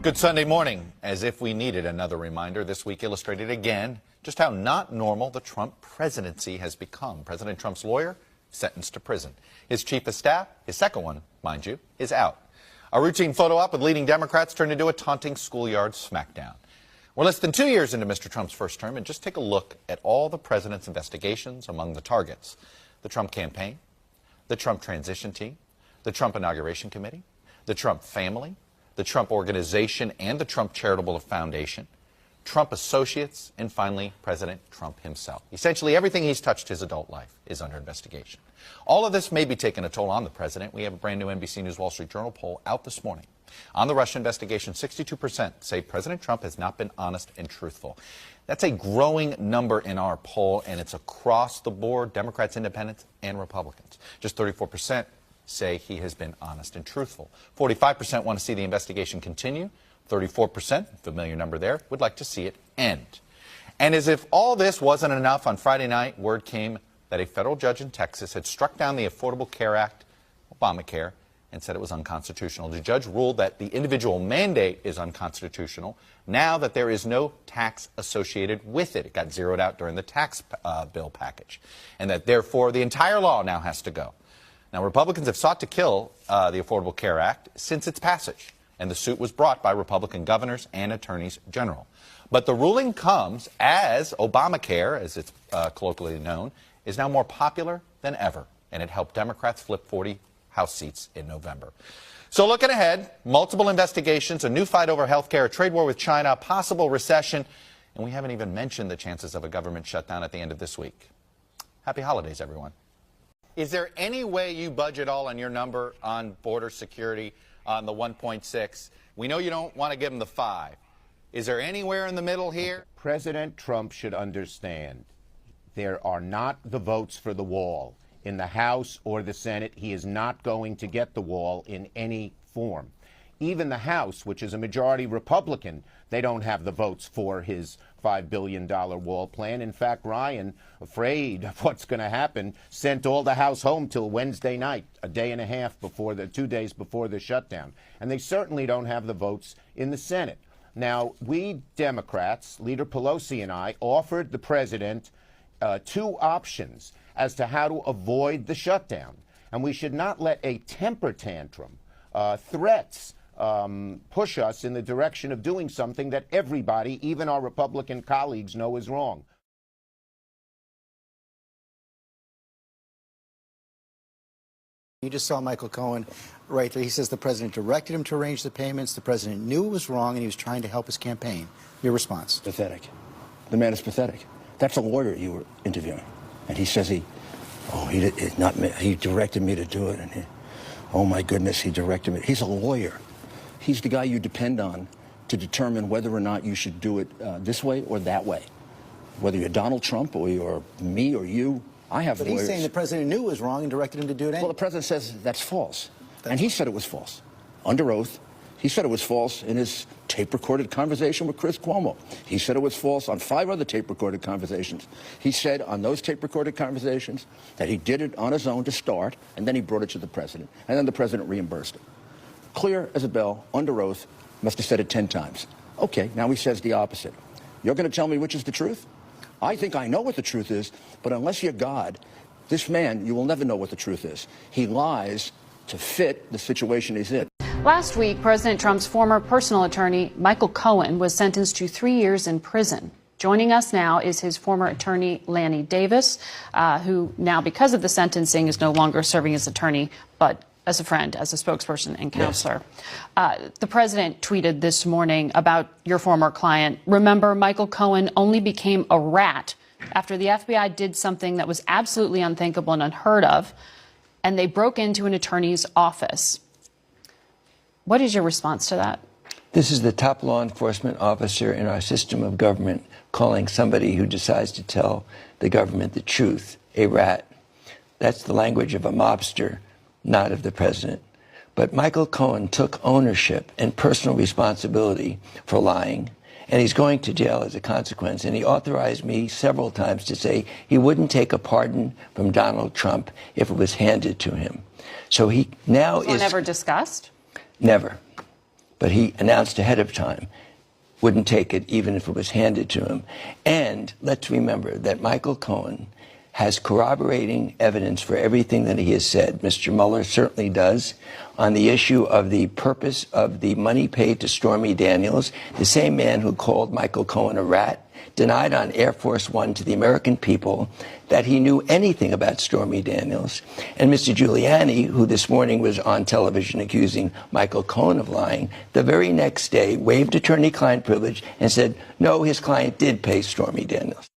Good Sunday morning. As if we needed another reminder, this week illustrated again just how not normal the Trump presidency has become. President Trump's lawyer sentenced to prison. His chief of staff, his second one, mind you, is out. A routine photo op with leading Democrats turned into a taunting schoolyard smackdown. We're less than 2 years into Mr. Trump's first term, and just take a look at all the president's investigations among the targets. The Trump campaign, the Trump transition team, the Trump inauguration committee, the Trump family, the Trump Organization and the Trump Charitable Foundation, Trump associates, and finally, President Trump himself. Essentially, everything he's touched his adult life is under investigation. All of this may be taking a toll on the president. We have a brand new NBC News Wall Street Journal poll out this morning. On the Russia investigation, 62% say President Trump has not been honest and truthful. That's a growing number in our poll, and it's across the board, Democrats, independents, and Republicans. Just 34% say he has been honest and truthful. 45% want to see the investigation continue. 34%, familiar number there, would like to see it end. And as if all this wasn't enough, on Friday night, word came that a federal judge in Texas had struck down the Affordable Care Act, Obamacare, and said it was unconstitutional. The judge ruled that the individual mandate is unconstitutional now that there is no tax associated with it. It got zeroed out during the tax bill package, and that therefore the entire law now has to go. Now, Republicans have sought to kill the Affordable Care Act since its passage, and the suit was brought by Republican governors and attorneys general. But the ruling comes as Obamacare, as it's colloquially known, is now more popular than ever, and it helped Democrats flip 40 House seats in November. So looking ahead, multiple investigations, a new fight over health care, a trade war with China, a possible recession, and we haven't even mentioned the chances of a government shutdown at the end of this week. Happy holidays, everyone. Is there any way you budge at all on your number on border security on the 1.6? We know you don't want to give them the 5. Is there anywhere in the middle here? President Trump should understand there are not the votes for the wall in the House or the Senate. He is not going to get the wall in any form. Even the House, which is a majority Republican, they don't have the votes for his $5 billion wall plan. In fact, Ryan, afraid of what's going to happen, sent all the House home till Wednesday night, a day and a half before 2 days before the shutdown. And they certainly don't have the votes in the Senate. Now, we Democrats, Leader Pelosi and I, offered the president 2 options as to how to avoid the shutdown. And we should not let a temper tantrum, threats, push us in the direction of doing something that everybody, even our Republican colleagues, know is wrong. You just saw Michael Cohen right there. He says the president directed him to arrange the payments. The president knew it was wrong, and he was trying to help his campaign. Your response? Pathetic. The man is pathetic. That's a lawyer you were interviewing. And he says he directed me to do it. And oh, my goodness, he directed me. He's a lawyer. He's the guy you depend on to determine whether or not you should do it this way or that way. Whether you're Donald Trump or you're me or you, I have lawyers. But he's saying the president knew it was wrong and directed him to do it anyway. Well, the president says that's false. And he said it was false. Under oath, he said it was false in his tape-recorded conversation with Chris Cuomo. He said it was false on 5 other tape-recorded conversations. He said on those tape-recorded conversations that he did it on his own to start, and then he brought it to the president. And then the president reimbursed it. Clear as a bell, under oath, must have said it 10 times. Okay, now he says the opposite. You're going to tell me which is the truth? I think I know what the truth is, but unless you're God, this man, you will never know what the truth is. He lies to fit the situation he's in. Last week, President Trump's former personal attorney, Michael Cohen, was sentenced to 3 years in prison. Joining us now is his former attorney, Lanny Davis, who now, because of the sentencing, is no longer serving as attorney, but as a friend, as a spokesperson and counselor. Yes. The president tweeted this morning about your former client. Remember, Michael Cohen only became a rat after the FBI did something that was absolutely unthinkable and unheard of, and they broke into an attorney's office. What is your response to that? This is the top law enforcement officer in our system of government calling somebody who decides to tell the government the truth a rat. That's the language of a mobster, not of the president. But Michael Cohen took ownership and personal responsibility for lying, and he's going to jail as a consequence. And he authorized me several times to say he wouldn't take a pardon from Donald Trump if it was handed to him. So he now was one ever discussed? Never. but he announced ahead of time wouldn't take it even if it was handed to him. And let's remember that Michael Cohen has corroborating evidence for everything that he has said. Mr. Mueller certainly does. On the issue of the purpose of the money paid to Stormy Daniels, the same man who called Michael Cohen a rat denied on Air Force One to the American people that he knew anything about Stormy Daniels. And Mr. Giuliani, who this morning was on television accusing Michael Cohen of lying, the very next day waived attorney-client privilege and said, no, his client did pay Stormy Daniels.